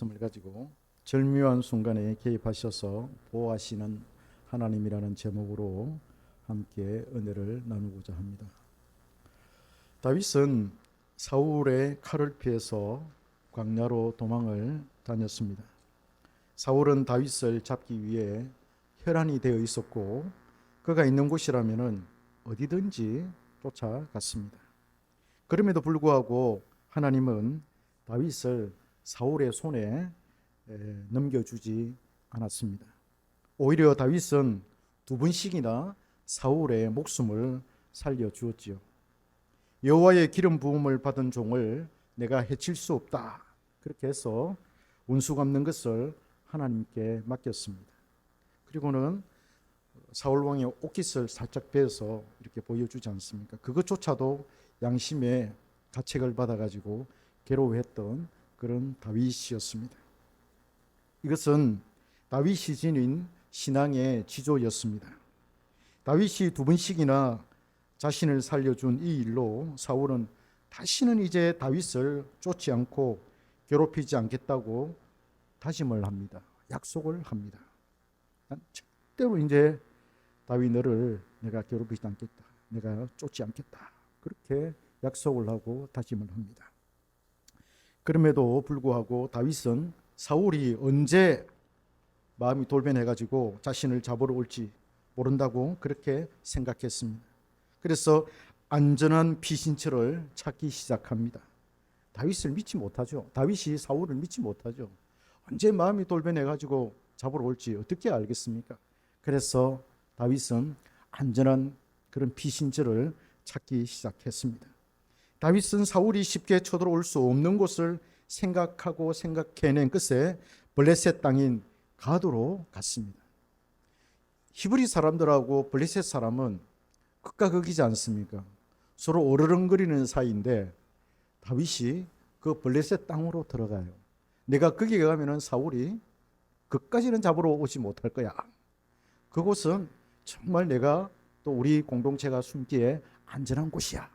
말씀을 가지고 절묘한 순간에 개입하셔서 보호하시는 하나님이라는 제목으로 함께 은혜를 나누고자 합니다. 다윗은 사울의 칼을 피해서 광야로 도망을 다녔습니다. 사울은 다윗을 잡기 위해 혈안이 되어 있었고 그가 있는 곳이라면 어디든지 쫓아갔습니다. 그럼에도 불구하고 하나님은 다윗을 사울의 손에 넘겨주지 않았습니다. 오히려 다윗은 두 번씩이나 사울의 목숨을 살려주었지요. 여호와의 기름 부음을 받은 종을 내가 해칠 수 없다. 그렇게 해서 원수 갚는 것을 하나님께 맡겼습니다. 그리고는 사울 왕의 옷깃을 살짝 베어서 이렇게 보여주지 않습니까? 그것조차도 양심의 가책을 받아가지고 괴로워했던 그런 다윗이었습니다. 이것은 다윗이 지닌 신앙의 지조였습니다. 다윗이 두 번씩이나 자신을 살려준 이 일로 사울은 다시는 이제 다윗을 쫓지 않고 괴롭히지 않겠다고 다짐을 합니다. 약속을 합니다. 절대로 이제 다윗 너를 내가 괴롭히지 않겠다. 내가 쫓지 않겠다. 그렇게 약속을 하고 다짐을 합니다. 그럼에도 불구하고 다윗은 사울이 언제 마음이 돌변해가지고 자신을 잡으러 올지 모른다고 그렇게 생각했습니다. 그래서 안전한 피신처를 찾기 시작합니다. 다윗을 믿지 못하죠. 다윗이 사울을 믿지 못하죠. 언제 마음이 돌변해가지고 잡으러 올지 어떻게 알겠습니까? 그래서 다윗은 안전한 그런 피신처를 찾기 시작했습니다. 다윗은 사울이 쉽게 쳐들어올 수 없는 곳을 생각하고 생각해낸 끝에 블레셋 땅인 가드로 갔습니다. 히브리 사람들하고 블레셋 사람은 극과 극이지 않습니까? 서로 어르렁거리는 사이인데 다윗이 그 블레셋 땅으로 들어가요. 내가 거기에 가면은 사울이 그까지는 잡으러 오지 못할 거야. 그곳은 정말 내가 또 우리 공동체가 숨기에 안전한 곳이야.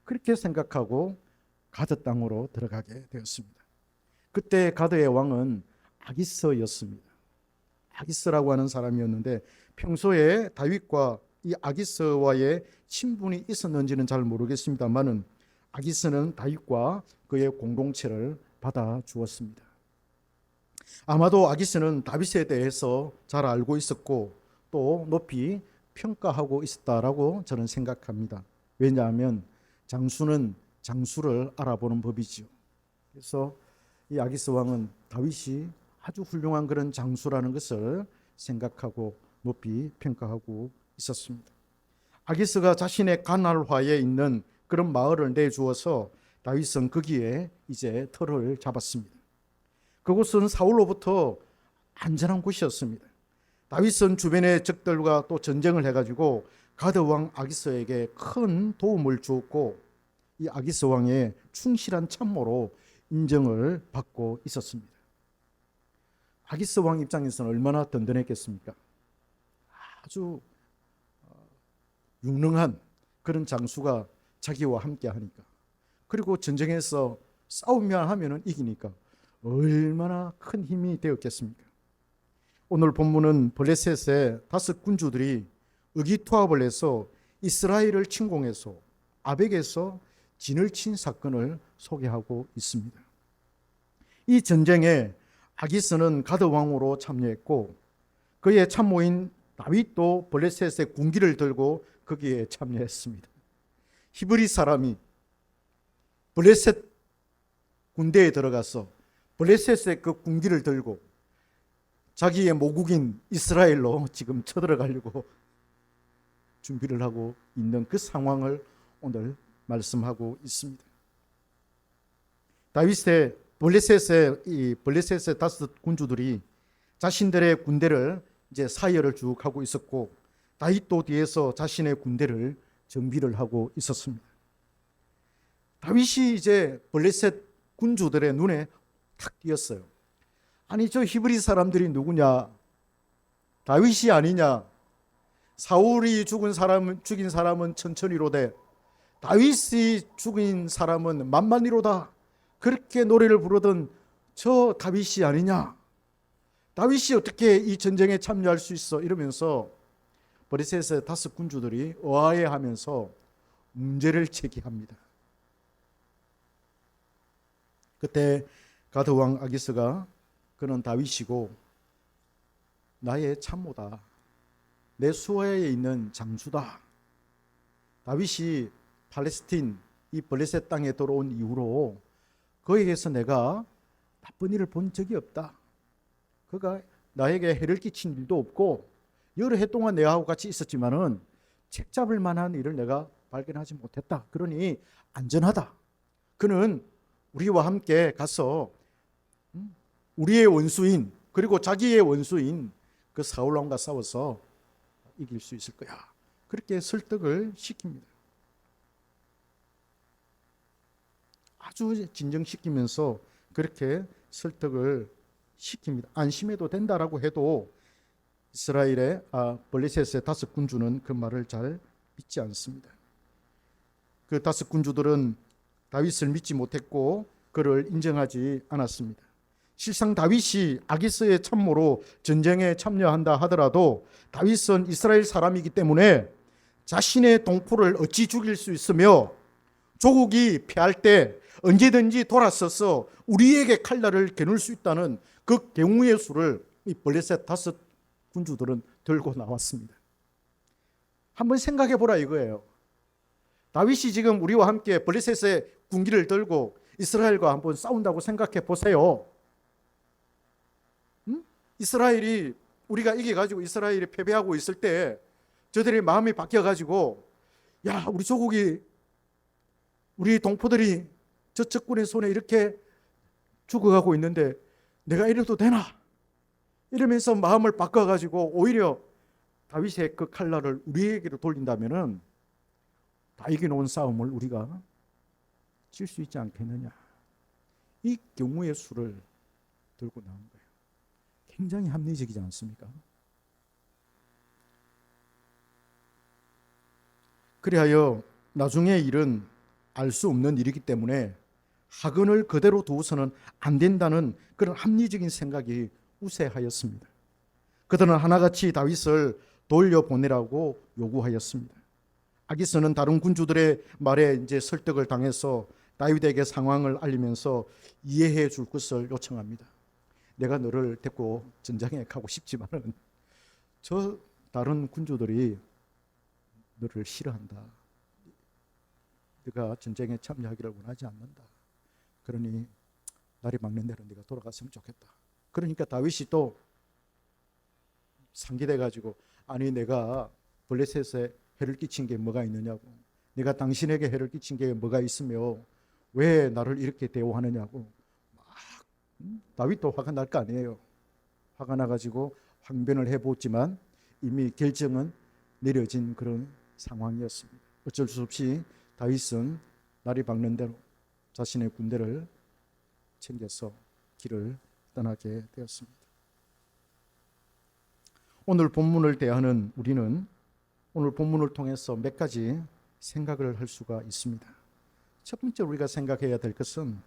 그렇게 생각하고 가드 땅으로 들어가게 되었습니다. 그때 가드의 왕은 아기스였습니다. 아기스라고 하는 사람이었는데 평소에 다윗과 이 아기스와의 친분이 있었는지는 잘 모르겠습니다만은 아기스는 다윗과 그의 공동체를 받아주었습니다. 아마도 아기스는 다윗에 대해서 잘 알고 있었고 또 높이 평가하고 있었다라고 저는 생각합니다. 왜냐하면 장수는 장수를 알아보는 법이지요. 그래서 이 아기스 왕은 다윗이 아주 훌륭한 그런 장수라는 것을 생각하고 높이 평가하고 있었습니다. 아기스가 자신의 가날화에 있는 그런 마을을 내주어서 다윗은 거기에 이제 터를 잡았습니다. 그곳은 사울로부터 안전한 곳이었습니다. 다윗은 주변의 적들과 또 전쟁을 해가지고 가드 왕 아기스에게 큰 도움을 주었고 이 아기스 왕의 충실한 참모로 인정을 받고 있었습니다. 아기스 왕 입장에서는 얼마나 든든했겠습니까? 아주 유능한 그런 장수가 자기와 함께 하니까, 그리고 전쟁에서 싸우면 하면은 이기니까 얼마나 큰 힘이 되었겠습니까? 오늘 본문은 블레셋의 5 군주들이 의기투합을 해서 이스라엘을 침공해서 아벡에서 진을 친 사건을 소개하고 있습니다. 이 전쟁에 아기스는 가드 왕으로 참여했고 그의 참모인 다윗도 블레셋의 군기를 들고 거기에 참여했습니다. 히브리 사람이 블레셋 군대에 들어가서 블레셋의 그 군기를 들고 자기의 모국인 이스라엘로 지금 쳐들어가려고 준비를 하고 있는 그 상황을 오늘 말씀하고 있습니다. 다윗의 블레셋의 5 군주들이 자신들의 군대를 이제 사열을 쭉 하고 있었고 다윗도 뒤에서 자신의 군대를 정비를 하고 있었습니다. 다윗이 이제 블레셋 군주들의 눈에 탁 띄었어요. 아니 저 히브리 사람들이 누구냐? 다윗이 아니냐? 사울이 죽인 사람은 천천히로되 다윗이 죽인 사람은 만만히로다. 그렇게 노래를 부르던 저 다윗이 아니냐? 다윗이 어떻게 이 전쟁에 참여할 수 있어? 이러면서 브레셋의 5 군주들이 의아해하면서 문제를 제기합니다. 그때 가드 왕 아기스가 그는 다윗이고 나의 참모다. 내 수하에 있는 장수다. 다윗이 팔레스틴 이 블레셋 땅에 들어온 이후로 그에게서 내가 나쁜 일을 본 적이 없다. 그가 나에게 해를 끼친 일도 없고 여러 해 동안 내하고 같이 있었지만은 책 잡을 만한 일을 내가 발견하지 못했다. 그러니 안전하다. 그는 우리와 함께 가서 우리의 원수인 그리고 자기의 원수인 그 사울 왕과 싸워서 이길 수 있을 거야. 그렇게 설득을 시킵니다. 아주 진정시키면서 그렇게 설득을 시킵니다. 안심해도 된다라고 해도 이스라엘의 블레셋의 5 군주는 그 말을 잘 믿지 않습니다. 그 5 군주들은 다윗을 믿지 못했고 그를 인정하지 않았습니다. 실상 다윗이 아기스의 참모로 전쟁에 참여한다 하더라도 다윗은 이스라엘 사람이기 때문에 자신의 동포를 어찌 죽일 수 있으며 조국이 패할 때 언제든지 돌아서서 우리에게 칼날을 겨눌 수 있다는 그 경우의 수를 이 블레셋 5 군주들은 들고 나왔습니다. 한번 생각해 보라 이거예요. 다윗이 지금 우리와 함께 블레셋의 군기를 들고 이스라엘과 한번 싸운다고 생각해 보세요. 이스라엘이 우리가 이겨가지고 이스라엘이 패배하고 있을 때 저들의 마음이 바뀌어가지고 야 우리 조국이 우리 동포들이 저 적군의 손에 이렇게 죽어가고 있는데 내가 이래도 되나? 이러면서 마음을 바꿔가지고 오히려 다윗의 그 칼날을 우리에게로 돌린다면은 다 이겨놓은 싸움을 우리가 질 수 있지 않겠느냐. 이 경우의 수를 들고 나온 거예요. 굉장히 합리적이지 않습니까? 그리하여 나중의 일은 알 수 없는 일이기 때문에 하근을 그대로 두어서는 안 된다는 그런 합리적인 생각이 우세하였습니다. 그들은 하나같이 다윗을 돌려보내라고 요구하였습니다. 아기스는 다른 군주들의 말에 이제 설득을 당해서 다윗에게 상황을 알리면서 이해해 줄 것을 요청합니다. 내가 너를 데리고 전장에 가고 싶지만은 저 다른 군주들이 너를 싫어한다. 네가 전쟁에 참여하기를 원하지 않는다. 그러니 날이 막는 대로 네가 돌아갔으면 좋겠다. 그러니까 다윗이 또 상기돼 가지고 아니 내가 블레셋에 해를 끼친 게 뭐가 있느냐고, 내가 당신에게 해를 끼친 게 뭐가 있으며 왜 나를 이렇게 대우하느냐고 막 다윗도 화가 날 거 아니에요. 화가 나가지고 항변을 해보지만 이미 결정은 내려진 그런 상황이었습니다. 어쩔 수 없이 다윗은 날이 밝는 대로 자신의 군대를 챙겨서 길을 떠나게 되었습니다. 오늘 본문을 대하는 우리는 오늘 본문을 통해서 몇 가지 생각을 할 수가 있습니다. 첫 번째 우리가 생각해야 될 것은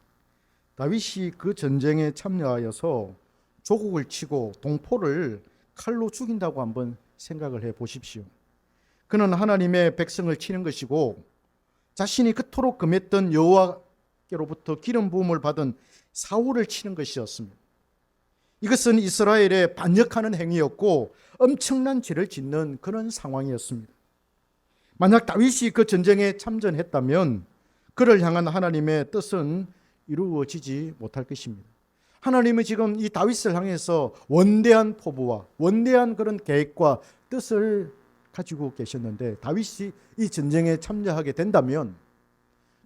다윗이 그 전쟁에 참여하여서 조국을 치고 동포를 칼로 죽인다고 한번 생각을 해 보십시오. 그는 하나님의 백성을 치는 것이고 자신이 그토록 금했던 여호와께로부터 기름 부음을 받은 사울을 치는 것이었습니다. 이것은 이스라엘에 반역하는 행위였고 엄청난 죄를 짓는 그런 상황이었습니다. 만약 다윗이 그 전쟁에 참전했다면 그를 향한 하나님의 뜻은 이루어지지 못할 것입니다. 하나님은 지금 이 다윗을 향해서 원대한 포부와 원대한 그런 계획과 뜻을 가지고 계셨는데 다윗이 이 전쟁에 참여하게 된다면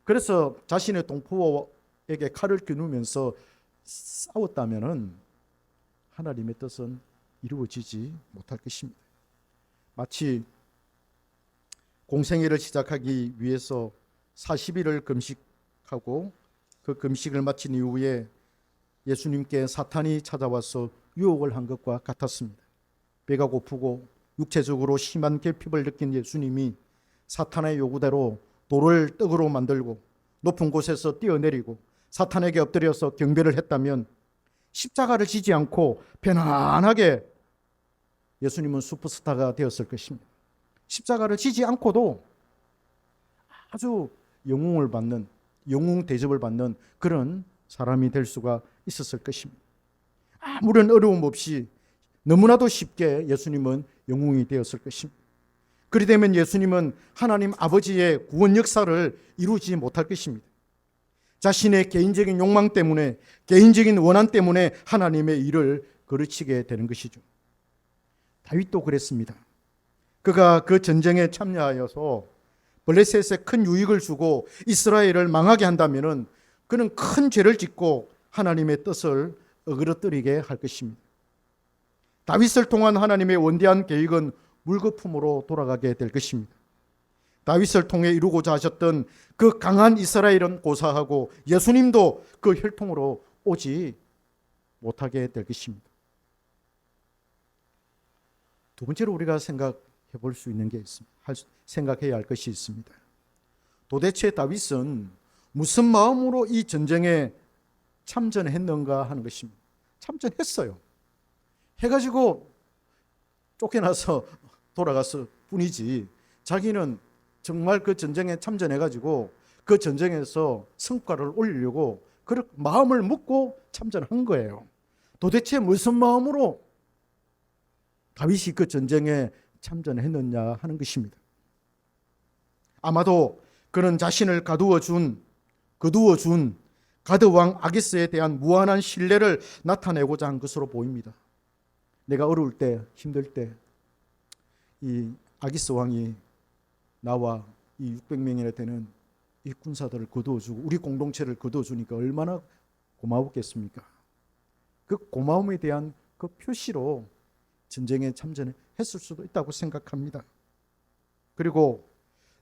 그래서 자신의 동포에게 칼을 겨누면서 싸웠다면은 하나님의 뜻은 이루어지지 못할 것입니다. 마치 공생애를 시작하기 위해서 40일을 금식하고 그 금식을 마친 이후에 예수님께 사탄이 찾아와서 유혹을 한 것과 같았습니다. 배가 고프고 육체적으로 심한 결핍을 느낀 예수님이 사탄의 요구대로 돌을 떡으로 만들고 높은 곳에서 뛰어내리고 사탄에게 엎드려서 경배를 했다면 십자가를 지지 않고 편안하게 예수님은 슈퍼스타가 되었을 것입니다. 십자가를 지지 않고도 아주 영웅을 받는, 영웅 대접을 받는 그런 사람이 될 수가 있었을 것입니다. 아무런 어려움 없이 너무나도 쉽게 예수님은 영웅이 되었을 것입니다. 그리 되면 예수님은 하나님 아버지의 구원 역사를 이루지 못할 것입니다. 자신의 개인적인 욕망 때문에, 개인적인 원한 때문에 하나님의 일을 거르치게 되는 것이죠. 다윗도 그랬습니다. 그가 그 전쟁에 참여하여서 블레셋에 큰 유익을 주고 이스라엘을 망하게 한다면 그는 큰 죄를 짓고 하나님의 뜻을 어그러뜨리게 할 것입니다. 다윗을 통한 하나님의 원대한 계획은 물거품으로 돌아가게 될 것입니다. 다윗을 통해 이루고자 하셨던 그 강한 이스라엘은 고사하고 예수님도 그 혈통으로 오지 못하게 될 것입니다. 두 번째로 우리가 생각해 볼 수 있는 게 있습니다. 생각해야 할 것이 있습니다. 도대체 다윗은 무슨 마음으로 이 전쟁에 참전했는가 하는 것입니다. 참전했어요. 해가지고 쫓겨나서 돌아갔을 뿐이지 자기는 정말 그 전쟁에 참전해가지고 그 전쟁에서 성과를 올리려고 그렇게 마음을 먹고 참전한 거예요. 도대체 무슨 마음으로 다윗이 그 전쟁에 참전했느냐 하는 것입니다. 아마도 그는 자신을 거두어 준 가드 왕 아기스에 대한 무한한 신뢰를 나타내고자 한 것으로 보입니다. 내가 어려울 때, 힘들 때 이 아기스 왕이 나와 이 600명이나 되는 이 군사들을 거두어주고 우리 공동체를 거두어주니까 얼마나 고마웠겠습니까? 그 고마움에 대한 그 표시로 전쟁에 참전했을 수도 있다고 생각합니다. 그리고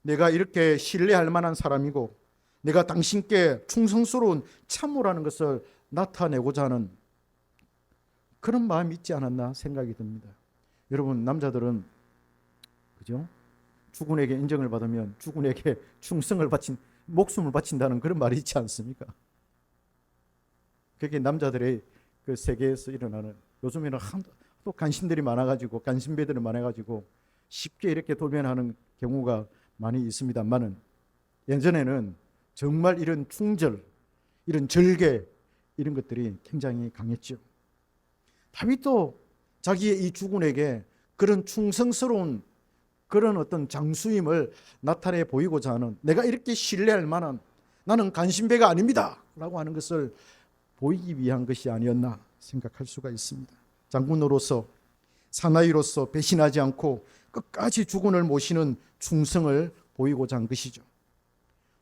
내가 이렇게 신뢰할 만한 사람이고 내가 당신께 충성스러운 참모라는 것을 나타내고자 하는 그런 마음이 있지 않았나 생각이 듭니다. 여러분, 남자들은 그죠? 주군에게 인정을 받으면 주군에게 충성을 바친, 목숨을 바친다는 그런 말이 있지 않습니까? 그게 남자들의 그 세계에서 일어나는, 요즘에는 또 간신들이 많아가지고 간신배들이 많아가지고 쉽게 이렇게 돌변하는 경우가 많이 있습니다만은 예전에는 정말 이런 충절, 이런 절개 이런 것들이 굉장히 강했죠. 다윗도 자기의 이 주군에게 그런 충성스러운 그런 어떤 장수임을 나타내 보이고자 하는, 내가 이렇게 신뢰할 만한, 나는 간신배가 아닙니다 라고 하는 것을 보이기 위한 것이 아니었나 생각할 수가 있습니다. 장군으로서, 사나이로서 배신하지 않고 끝까지 주군을 모시는 충성을 보이고자 한 것이죠.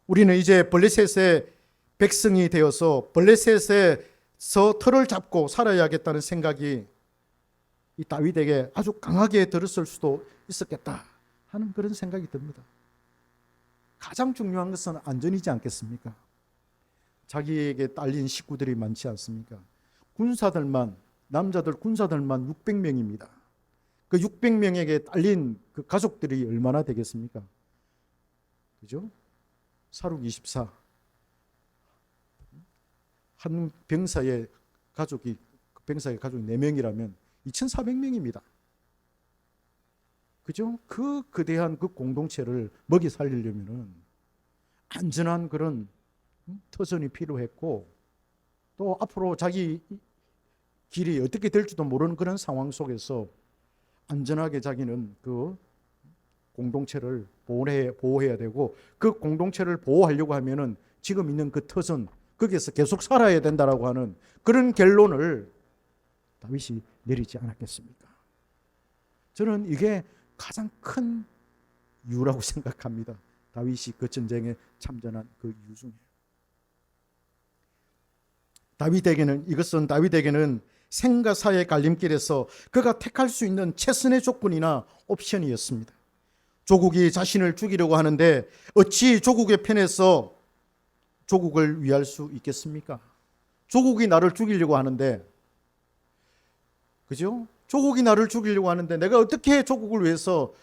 우리는 이제 블레셋의 백성이 되어서 블레셋에서 터를 잡고 살아야겠다는 생각이 이 다윗에게 아주 강하게 들었을 수도 있었겠다 하는 그런 생각이 듭니다. 가장 중요한 것은 안전이지 않겠습니까? 자기에게 딸린 식구들이 많지 않습니까? 군사들만, 남자들 군사들만 600명입니다. 그 600명에게 딸린 그 가족들이 얼마나 되겠습니까? 그죠? 사륙 24. 한 병사의 가족이, 그 병사의 가족이 4명이라면 2,400명입니다. 그죠? 그 거대한 그 공동체를 먹이 살리려면은 안전한 그런 터전이 필요했고, 또 앞으로 자기 길이 어떻게 될지도 모르는 그런 상황 속에서 안전하게 자기는 그 공동체를 보호해야 되고, 그 공동체를 보호하려고 하면은 지금 있는 그 터전, 거기에서 계속 살아야 된다라고 하는 그런 결론을 다윗이 내리지 않았겠습니까? 저는 이게 가장 큰 이유라고 생각합니다. 다윗이 그 전쟁에 참전한 그 이유 중에. 이것은 다윗에게는 생과 사의 갈림길에서 그가 택할 수 있는 최선의 조건이나 옵션이었습니다. 조국이 자신을 죽이려고 하는데 어찌 조국의 편에서 조국을 위할 수 있겠습니까? 조국이 나를 죽이려고 하는데, 그죠? 조국이 나를 죽이려고 하는데 내가 어떻게 조국을 위해서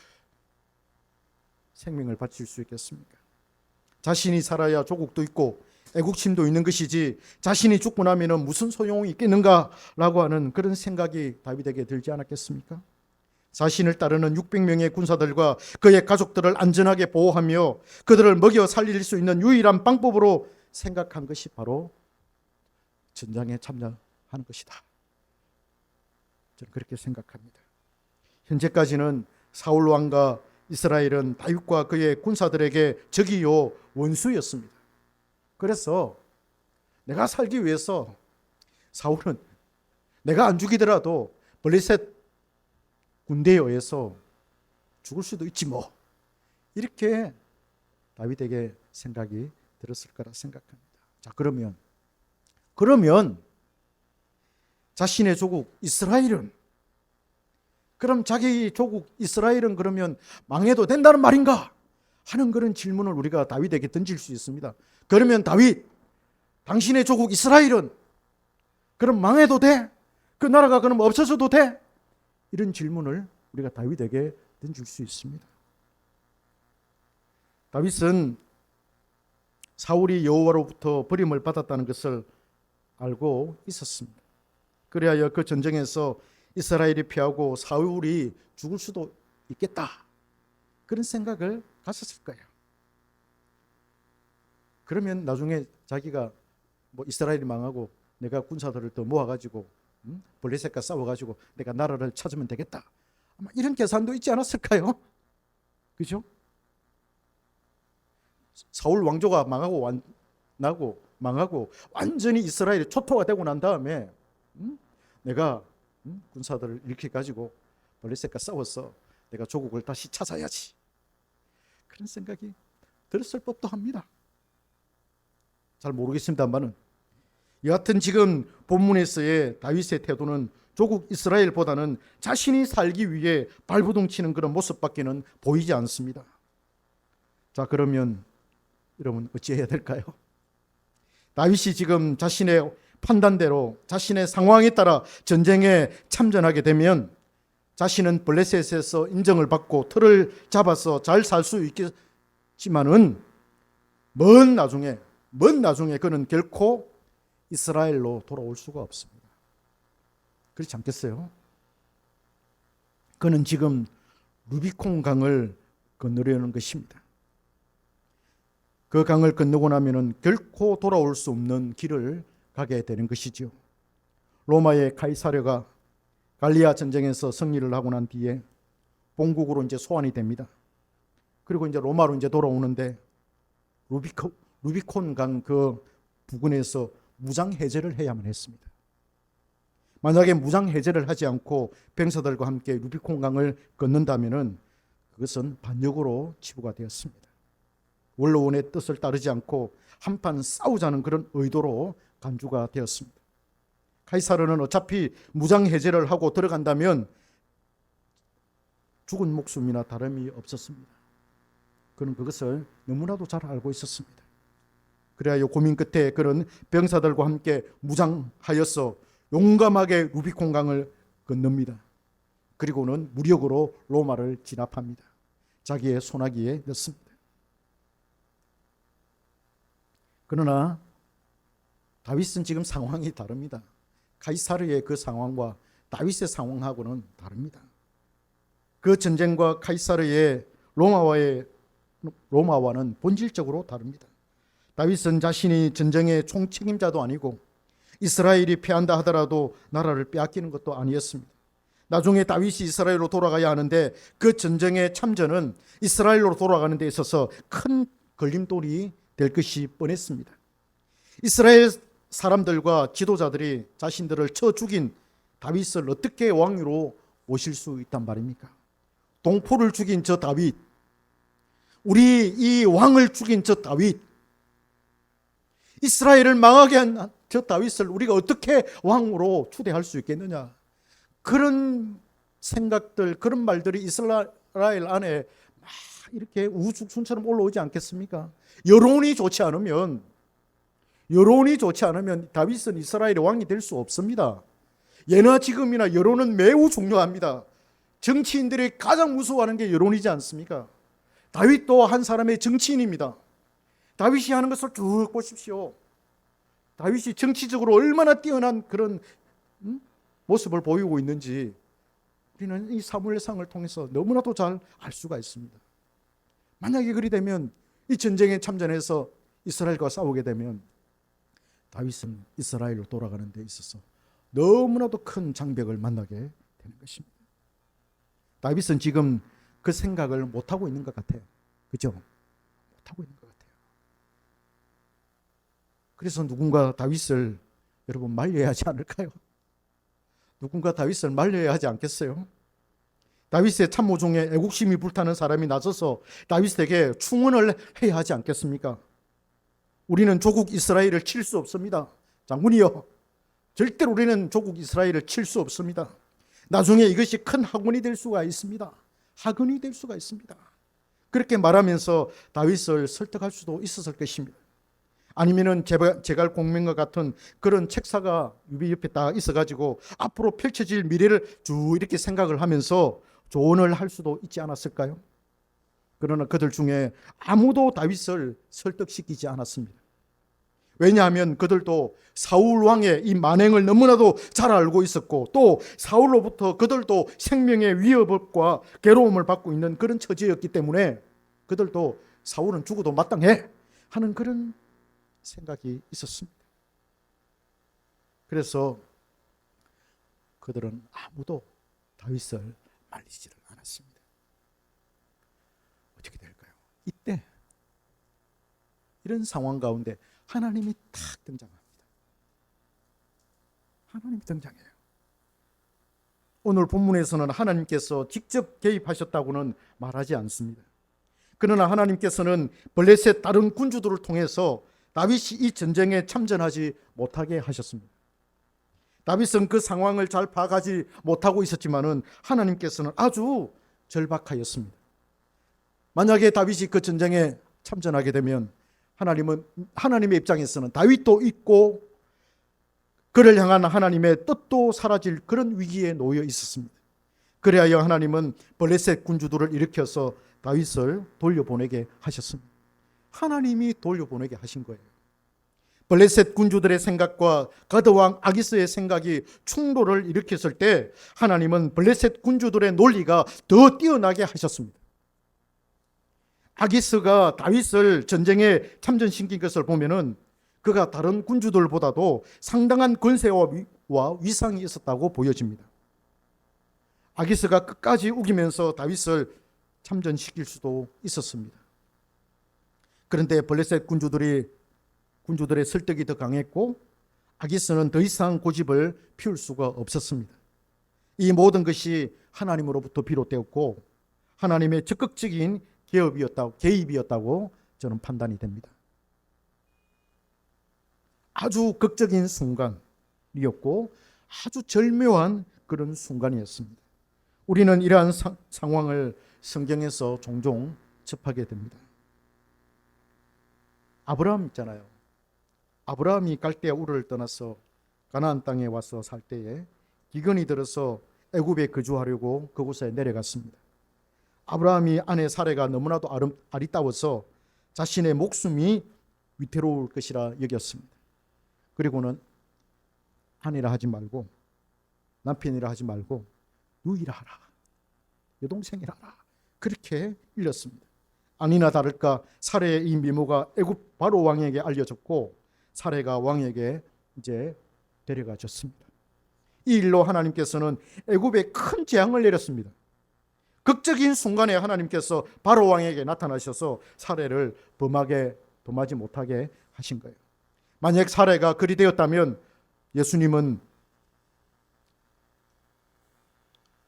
생명을 바칠 수 있겠습니까? 자신이 살아야 조국도 있고 애국심도 있는 것이지 자신이 죽고 나면 무슨 소용이 있겠는가라고 하는 그런 생각이 다윗에게 들지 않았겠습니까? 자신을 따르는 600명의 군사들과 그의 가족들을 안전하게 보호하며 그들을 먹여 살릴 수 있는 유일한 방법으로 생각한 것이 바로 전장에 참여하는 것이다. 저는 그렇게 생각합니다. 현재까지는 사울 왕과 이스라엘은 다윗과 그의 군사들에게 적이요 원수였습니다. 그래서 내가 살기 위해서 사울은 내가 안 죽이더라도 블레셋 군대에 의해서 죽을 수도 있지 뭐, 이렇게 다윗에게 생각이 들었을 거라 생각합니다. 자, 그러면 자신의 조국 이스라엘은, 그럼 자기 조국 이스라엘은 그러면 망해도 된다는 말인가 하는 그런 질문을 우리가 다윗에게 던질 수 있습니다. 그러면 다윗, 당신의 조국 이스라엘은 그럼 망해도 돼? 그 나라가 그럼 없어져도 돼? 이런 질문을 우리가 다윗에게 던질 수 있습니다. 다윗은 사울이 여호와로부터 버림을 받았다는 것을 알고 있었습니다. 그래야 그 전쟁에서 이스라엘이 피하고 사울이 죽을 수도 있겠다, 그런 생각을 가졌을 거예요. 그러면 나중에 자기가 뭐 이스라엘이 망하고 내가 군사들을 더 모아가지고 블레셋과 싸워가지고 내가 나라를 찾으면 되겠다, 아마 이런 계산도 있지 않았을까요? 그죠? 사울 왕조가 망하고 완전히 이스라엘이 초토화 되고 난 다음에 내가 군사들을 이렇게 가지고 블레셋과 싸워서 내가 조국을 다시 찾아야지, 그런 생각이 들었을 법도 합니다. 잘 모르겠습니다만은 여하튼 지금 본문에서의 다윗의 태도는 조국 이스라엘보다는 자신이 살기 위해 발부둥치는 그런 모습밖에는 보이지 않습니다. 자, 그러면 여러분 어찌해야 될까요? 다윗이 지금 자신의 판단대로 자신의 상황에 따라 전쟁에 참전하게 되면 자신은 블레셋에서 인정을 받고 틀을 잡아서 잘 살 수 있겠지만은 먼 나중에 그는 결코 이스라엘로 돌아올 수가 없습니다. 그렇지 않겠어요? 그는 지금 루비콘 강을 건너려는 것입니다. 그 강을 건너고 나면은 결코 돌아올 수 없는 길을 가게 되는 것이지요. 로마의 카이사르가 갈리아 전쟁에서 승리를 하고 난 뒤에 본국으로 이제 소환이 됩니다. 그리고 이제 로마로 이제 돌아오는데 루비콘 강 그 부근에서 무장 해제를 해야만 했습니다. 만약에 무장 해제를 하지 않고 병사들과 함께 루비콘 강을 건넌다면은 그것은 반역으로 치부가 되었습니다. 원로원의 뜻을 따르지 않고 한판 싸우자는 그런 의도로 간주가 되었습니다. 카이사르는 어차피 무장 해제를 하고 들어간다면 죽은 목숨이나 다름이 없었습니다. 그는 그것을 너무나도 잘 알고 있었습니다. 그래야 고민 끝에 그런 병사들과 함께 무장하여서 용감하게 루비콘 강을 건넙니다. 그리고는 무력으로 로마를 진압합니다. 자기의 소나기에 넣습니다. 그러나 다윗은 지금 상황이 다릅니다. 카이사르의 그 상황과 다윗의 상황하고는 다릅니다. 그 전쟁과 카이사르의 로마와는 본질적으로 다릅니다. 다윗은 자신이 전쟁의 총책임자도 아니고 이스라엘이 패한다 하더라도 나라를 빼앗기는 것도 아니었습니다. 나중에 다윗이 이스라엘로 돌아가야 하는데 그 전쟁의 참전은 이스라엘로 돌아가는 데 있어서 큰 걸림돌이 될 것이 뻔했습니다. 이스라엘 사람들과 지도자들이 자신들을 쳐 죽인 다윗을 어떻게 왕위로 모실 수 있단 말입니까? 동포를 죽인 저 다윗, 우리 이 왕을 죽인 저 다윗, 이스라엘을 망하게 한 저 다윗을 우리가 어떻게 왕으로 추대할 수 있겠느냐, 그런 생각들, 그런 말들이 이스라엘 안에 막 이렇게 우후죽순처럼 올라오지 않겠습니까? 여론이 좋지 않으면 다윗은 이스라엘의 왕이 될 수 없습니다. 예나 지금이나 여론은 매우 중요합니다. 정치인들이 가장 무서워하는 게 여론이지 않습니까? 다윗도 한 사람의 정치인입니다. 다윗이 하는 것을 쭉 보십시오. 다윗이 정치적으로 얼마나 뛰어난 그런 모습을 보이고 있는지 우리는 이 사무엘상을 통해서 너무나도 잘 알 수가 있습니다. 만약에 그리 되면 이 전쟁에 참전해서 이스라엘과 싸우게 되면 다윗은 이스라엘로 돌아가는 데 있어서 너무나도 큰 장벽을 만나게 되는 것입니다. 다윗은 지금 그 생각을 못하고 있는 것 같아요. 그죠? 못하고 있는 것 같아요. 그래서 누군가 다윗을 여러분 말려야 하지 않을까요? 누군가 다윗을 말려야 하지 않겠어요? 다윗의 참모 중에 애국심이 불타는 사람이 나서서 다윗에게 충원을 해야 하지 않겠습니까? 우리는 조국 이스라엘을 칠 수 없습니다. 장군이요, 절대로 우리는 조국 이스라엘을 칠 수 없습니다. 나중에 이것이 큰 학원이 될 수가 있습니다. 학원이 될 수가 있습니다. 그렇게 말하면서 다윗을 설득할 수도 있었을 것입니다. 아니면은 제갈공명과 같은 그런 책사가 유비 옆에 딱 있어가지고 앞으로 펼쳐질 미래를 쭉 이렇게 생각을 하면서 조언을 할 수도 있지 않았을까요? 그러나 그들 중에 아무도 다윗을 설득시키지 않았습니다. 왜냐하면 그들도 사울 왕의 이 만행을 너무나도 잘 알고 있었고, 또 사울로부터 그들도 생명의 위협과 괴로움을 받고 있는 그런 처지였기 때문에 그들도 사울은 죽어도 마땅해 하는 그런 생각이 있었습니다. 그래서 그들은 아무도 다윗을 말리지를 않았습니다. 어떻게 될까요? 이때 이런 상황 가운데 하나님이 탁 등장합니다. 하나님이 등장해요. 오늘 본문에서는 하나님께서 직접 개입하셨다고는 말하지 않습니다. 그러나 하나님께서는 블레셋 다른 군주들을 통해서 다윗이 이 전쟁에 참전하지 못하게 하셨습니다. 다윗은 그 상황을 잘 파악하지 못하고 있었지만은 하나님께서는 아주 절박하였습니다. 만약에 다윗이 그 전쟁에 참전하게 되면 하나님의 입장에서는 다윗도 있고 그를 향한 하나님의 뜻도 사라질 그런 위기에 놓여 있었습니다. 그래야 하나님은 블레셋 군주들을 일으켜서 다윗을 돌려보내게 하셨습니다. 하나님이 돌려보내게 하신 거예요. 블레셋 군주들의 생각과 가드왕 아기스의 생각이 충돌을 일으켰을 때 하나님은 블레셋 군주들의 논리가 더 뛰어나게 하셨습니다. 아기스가 다윗을 전쟁에 참전시킨 것을 보면은 그가 다른 군주들보다도 상당한 권세와 위상이 있었다고 보여집니다. 아기스가 끝까지 우기면서 다윗을 참전시킬 수도 있었습니다. 그런데 블레셋 군주들의 설득이 더 강했고 아기스는 더 이상 고집을 피울 수가 없었습니다. 이 모든 것이 하나님으로부터 비롯되었고 하나님의 적극적인 개입이었다고 저는 판단이 됩니다. 아주 극적인 순간이었고 아주 절묘한 그런 순간이었습니다. 우리는 이러한 상황을 성경에서 종종 접하게 됩니다. 아브라함 있잖아요. 아브라함이 갈대아 우르를 떠나서 가나안 땅에 와서 살 때에 기근이 들어서 애굽에 거주하려고 그곳에 내려갔습니다. 아브라함이 아내 사레가 너무나도 아리따워서 자신의 목숨이 위태로울 것이라 여겼습니다. 그리고는 아내라 하지 말고 남편이라 하지 말고 누이라 하라, 여동생이라 하라, 그렇게 일렀습니다. 아니나 다를까 사레의 이 미모가 애굽 바로 왕에게 알려졌고 사레가 왕에게 이제 데려가졌습니다. 이 일로 하나님께서는 애굽에 큰 재앙을 내렸습니다. 극적인 순간에 하나님께서 바로 왕에게 나타나셔서 사레를 범하지 못하게 하신 거예요. 만약 사레가 그리 되었다면 예수님은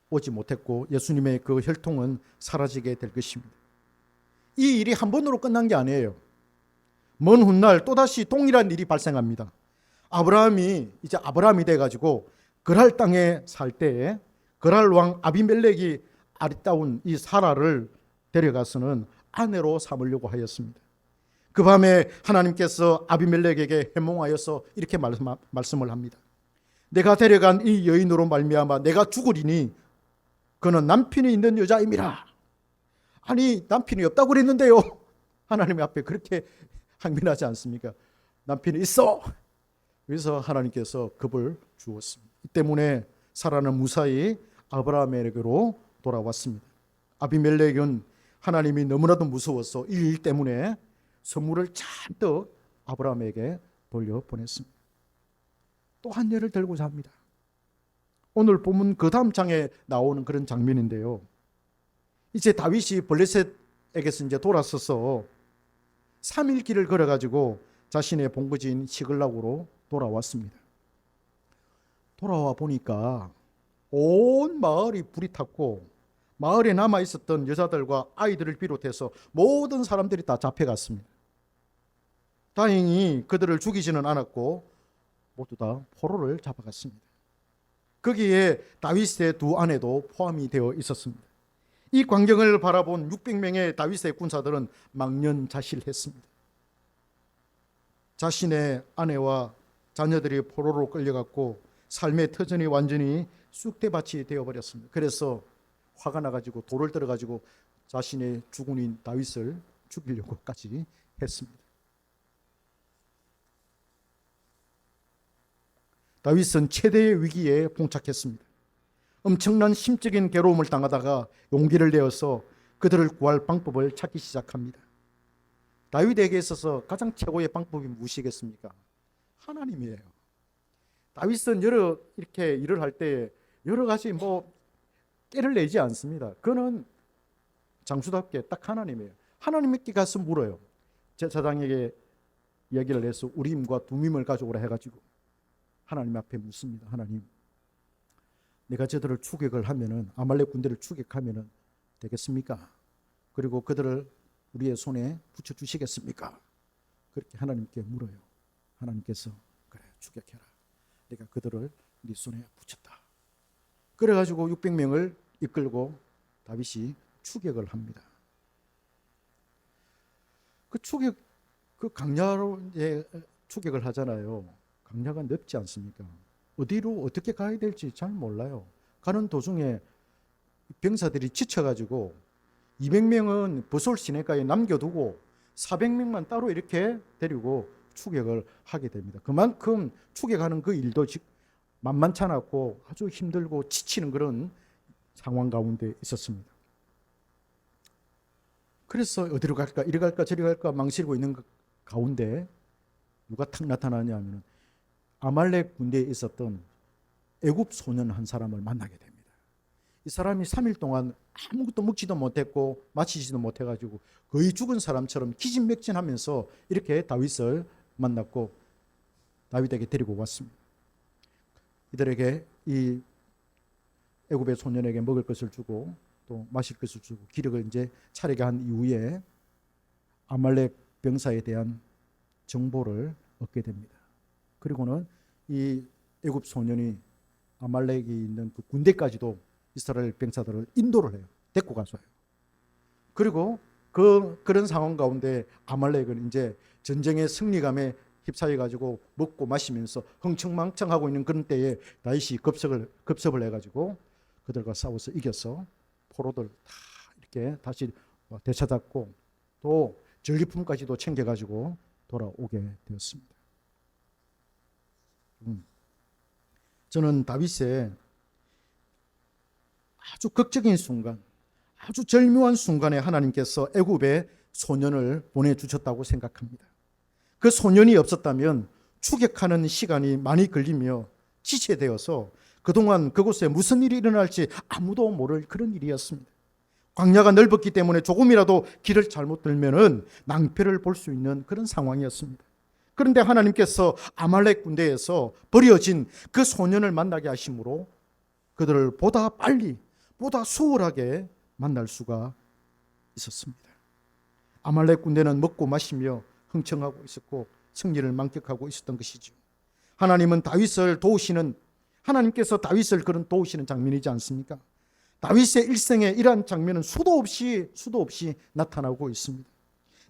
오지 못했고 예수님의 그 혈통은 사라지게 될 것입니다. 이 일이 한 번으로 끝난 게 아니에요. 먼 훗날 또다시 동일한 일이 발생합니다. 아브라함이 이제 아브라함이 돼가지고 그랄 땅에 살 때에 그랄 왕 아비멜렉이 아리따운 이 사라를 데려가서는 아내로 삼으려고 하였습니다. 그 밤에 하나님께서 아비멜렉에게 해몽하여서 이렇게 말씀을 합니다. 내가 데려간 이 여인으로 말미암아 내가 죽으리니 그는 남편이 있는 여자임이라. 아니 남편이 없다고 그랬는데요. 하나님 앞에 그렇게 항변하지 않습니까? 남편이 있어. 그래서 하나님께서 겁을 주었습니다. 이 때문에 사라는 무사히 아브라함에게로 돌아왔습니다. 아비멜렉은 하나님이 너무나도 무서워서 이 일 때문에 선물을 잔뜩 아브라함에게 돌려보냈습니다. 또 한 예를 들고자 합니다. 오늘 본문 그 다음 장에 나오는 그런 장면인데요. 이제 다윗이 블레셋에게서 이제 돌아서서 3일 길을 걸어가지고 자신의 본거지인 시글락으로 돌아왔습니다. 돌아와 보니까 온 마을이 불이 탔고 마을에 남아 있었던 여자들과 아이들을 비롯해서 모든 사람들이 다 잡혀갔습니다. 다행히 그들을 죽이지는 않았고 모두 다 포로를 잡아갔습니다. 거기에 다윗의 두 아내도 포함이 되어 있었습니다. 이 광경을 바라본 600명의 다윗의 군사들은 망연자실했습니다. 자신의 아내와 자녀들이 포로로 끌려갔고 삶의 터전이 완전히 쑥대밭이 되어버렸습니다. 그래서 화가 나가지고 돌을 들어가지고 자신의 주군인 다윗을 죽이려고까지 했습니다. 다윗은 최대의 위기에 봉착했습니다. 엄청난 심적인 괴로움을 당하다가 용기를 내어서 그들을 구할 방법을 찾기 시작합니다. 다윗에게 있어서 가장 최고의 방법이 무엇이겠습니까? 하나님이에요. 다윗은 이렇게 일을 할 때 여러 가지 깨를 내지 않습니다. 그는 장수답게 딱 하나님이에요. 하나님께 가서 물어요. 제사장에게 얘기를 해서 우림과 두밈을 가져오라 해가지고 하나님 앞에 묻습니다. 하나님, 내가 저들을 추격을 하면은 아말렉 군대를 추격하면은 되겠습니까? 그리고 그들을 우리의 손에 붙여 주시겠습니까? 그렇게 하나님께 물어요. 하나님께서 그래, 추격해라. 내가 그들을 네 손에 붙였다. 그래가지고 600명을 이끌고 다윗이 추격을 합니다. 그 강야로 이제 추격을 하잖아요. 강야가 넓지 않습니까? 어디로 어떻게 가야 될지 잘 몰라요. 가는 도중에 병사들이 지쳐가지고 200명은 버솔 시내가에 남겨두고 400명만 따로 이렇게 데리고 추격을 하게 됩니다. 그만큼 추격하는 그 일도 만만치 않았고 아주 힘들고 지치는 그런 상황 가운데 있었습니다. 그래서 어디로 갈까, 이리 갈까 저리 갈까 망설이고 있는 가운데 누가 탁 나타나냐 하면 아말렉 군대에 있었던 애굽 소년 한 사람을 만나게 됩니다. 이 사람이 3일 동안 아무것도 먹지도 못했고 마시지도 못해가지고 거의 죽은 사람처럼 기진맥진하면서 이렇게 다윗을 만났고 다윗에게 데리고 왔습니다. 이들에게 이 애굽의 소년에게 먹을 것을 주고 또 마실 것을 주고 기력을 이제 차리게 한 이후에 아말렉 병사에 대한 정보를 얻게 됩니다. 그리고는 이 애굽 소년이 아말렉이 있는 그 군대까지도 이스라엘 병사들을 인도를 해요. 데리고 가서요. 그리고 그런 상황 가운데 아말렉은 이제 전쟁의 승리감에 휩싸여 가지고 먹고 마시면서 흥청망청하고 있는 그런 때에 다윗이 급습을 해가지고 그들과 싸워서 이겨서 포로들 다 이렇게 다시 되찾았고 또 전리품까지도 챙겨가지고 돌아오게 되었습니다. 저는 다윗의 아주 극적인 순간, 아주 절묘한 순간에 하나님께서 애굽에 소년을 보내주셨다고 생각합니다. 그 소년이 없었다면 추격하는 시간이 많이 걸리며 지체되어서 그동안 그곳에 무슨 일이 일어날지 아무도 모를 그런 일이었습니다. 광야가 넓었기 때문에 조금이라도 길을 잘못 들면은 낭패를 볼 수 있는 그런 상황이었습니다. 그런데 하나님께서 아말렉 군대에서 버려진 그 소년을 만나게 하심으로 그들을 보다 빨리, 보다 수월하게 만날 수가 있었습니다. 아말렉 군대는 먹고 마시며 흥청하고 있었고 승리를 만끽하고 있었던 것이죠. 하나님께서 다윗을 그런 도우시는 장면이지 않습니까? 다윗의 일생에 이러한 장면은 수도 없이 나타나고 있습니다.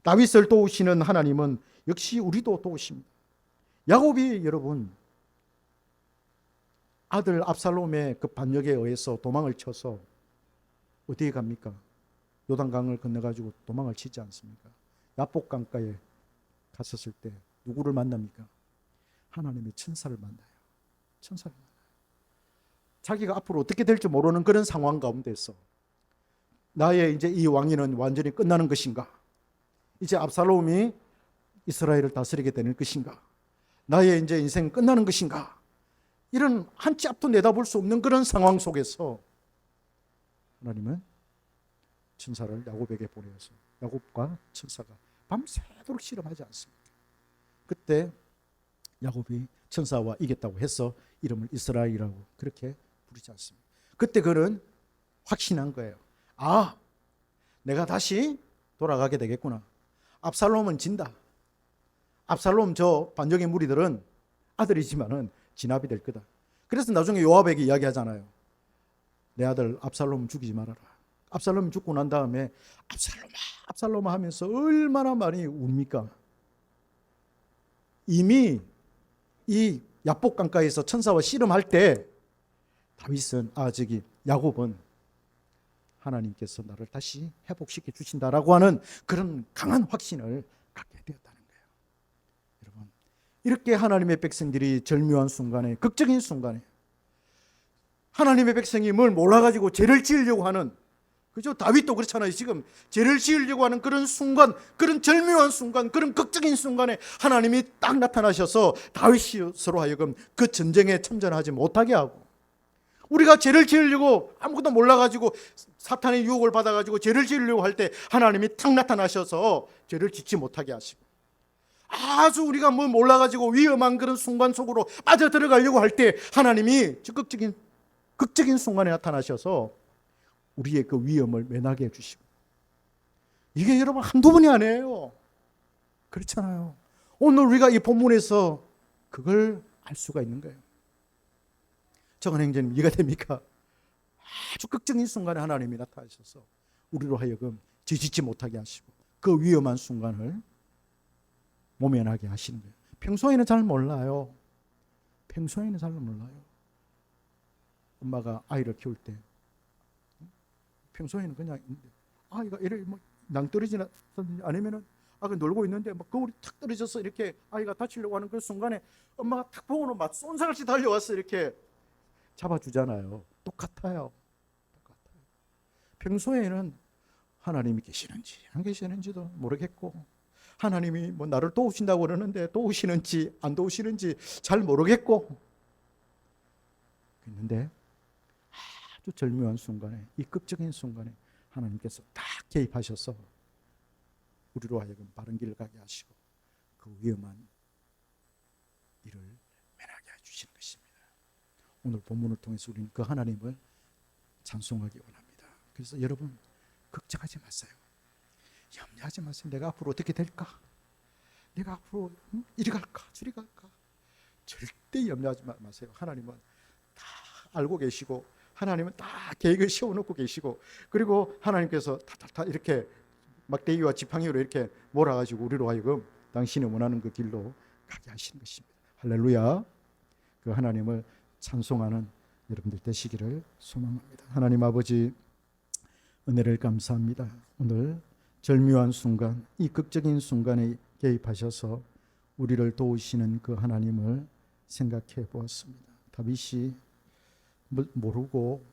다윗을 도우시는 하나님은 역시 우리도 도우십니다. 야곱이 여러분 아들 압살롬의 그 반역에 의해서 도망을 쳐서 어디에 갑니까? 요단강을 건너가지고 도망을 치지 않습니까? 야복강가에 갔었을 때 누구를 만납니까? 하나님의 천사를 만나요. 천사를 만나요. 자기가 앞으로 어떻게 될지 모르는 그런 상황 가운데서 나의 이제 이 왕위는 완전히 끝나는 것인가? 이제 압살롬이 이스라엘을 다스리게 되는 것인가? 나의 이제 인생 끝나는 것인가? 이런 한 치 앞도 내다볼 수 없는 그런 상황 속에서 하나님은 천사를 야곱에게 보내어서 야곱과 천사가 밤새도록 씨름하지 않습니다. 그때 야곱이 천사와 이겼다고 해서 이름을 이스라엘이라고 그렇게 부르지 않습니다. 그때 그는 확신한 거예요. 아, 내가 다시 돌아가게 되겠구나. 압살롬은 진다. 압살롬 저 반역의 무리들은 아들이지만은 진압이 될 거다. 그래서 나중에 요압에게 이야기하잖아요. 내 아들 압살롬 죽이지 말아라. 압살롬이 죽고 난 다음에 압살롬아, 압살롬아 하면서 얼마나 많이 웁니까? 이미 이 야복 강가에서 천사와 씨름할 때 다윗은 야곱은 하나님께서 나를 다시 회복시켜 주신다라고 하는 그런 강한 확신을 갖게 되었다는 거예요. 여러분, 이렇게 하나님의 백성들이 절묘한 순간에, 극적인 순간에 하나님의 백성이 뭘 몰라가지고 죄를 지으려고 하는, 그죠? 다윗도 그렇잖아요. 지금 죄를 지으려고 하는 그런 순간, 그런 절묘한 순간, 그런 극적인 순간에 하나님이 딱 나타나셔서 다윗으로 하여금 그 전쟁에 참전하지 못하게 하고, 우리가 죄를 지으려고 아무것도 몰라가지고 사탄의 유혹을 받아가지고 죄를 지으려고 할 때 하나님이 탁 나타나셔서 죄를 짓지 못하게 하시고, 아주 우리가 뭐 몰라가지고 위험한 그런 순간 속으로 빠져들어가려고 할 때 하나님이 극적인 순간에 나타나셔서 우리의 그 위험을 면하게 해주시고, 이게 여러분 한두 번이 아니에요. 그렇잖아요. 오늘 우리가 이 본문에서 그걸 알 수가 있는 거예요. 정한 형제님, 이해가 됩니까? 아주 극적인 순간에 하나님이 나타나셔서 우리로 하여금 죄짓지 못하게 하시고 그 위험한 순간을 모면하게 하시는 거예요. 평소에는 잘 몰라요. 평소에는 잘 몰라요. 엄마가 아이를 키울 때 평소에는 그냥 아이가 이래 뭐 낭떠러지나 아니면은 놀고 있는데 막 거울이 탁 떨어져서 이렇게 아이가 다치려고 하는 그 순간에 엄마가 탁 보고는 막 쏜살같이 달려와서 이렇게 잡아주잖아요. 똑같아요. 평소에는 하나님이 계시는지 안 계시는지도 모르겠고, 하나님이 뭐 나를 도우신다고 그러는데 도우시는지 안 도우시는지 잘 모르겠고, 그런데 아주 절묘한 순간에, 이 극적인 순간에 하나님께서 딱 개입하셔서 우리로 하여금 바른 길을 가게 하시고 그 위험한 일을 면하게 해주시는 것입니다. 오늘 본문을 통해서 우리는 그 하나님을 찬송하기 원합니다. 그래서 여러분, 걱정하지 마세요. 염려하지 마세요. 내가 앞으로 어떻게 될까? 내가 앞으로 이리 갈까? 저리 갈까? 절대 염려하지 마세요. 하나님은 다 알고 계시고, 하나님은 다 계획을 세워놓고 계시고, 그리고 하나님께서 다 이렇게 막대기와 지팡이로 이렇게 몰아가지고 우리로 하여금 당신이 원하는 그 길로 가게 하시는 것입니다. 할렐루야. 그 하나님을 찬송하는 여러분들 되시기를 소망합니다. 하나님 아버지, 은혜를 감사합니다. 오늘 절묘한 순간, 이 극적인 순간에 개입하셔서 우리를 도우시는 그 하나님을 생각해 보았습니다. 다윗이 모르고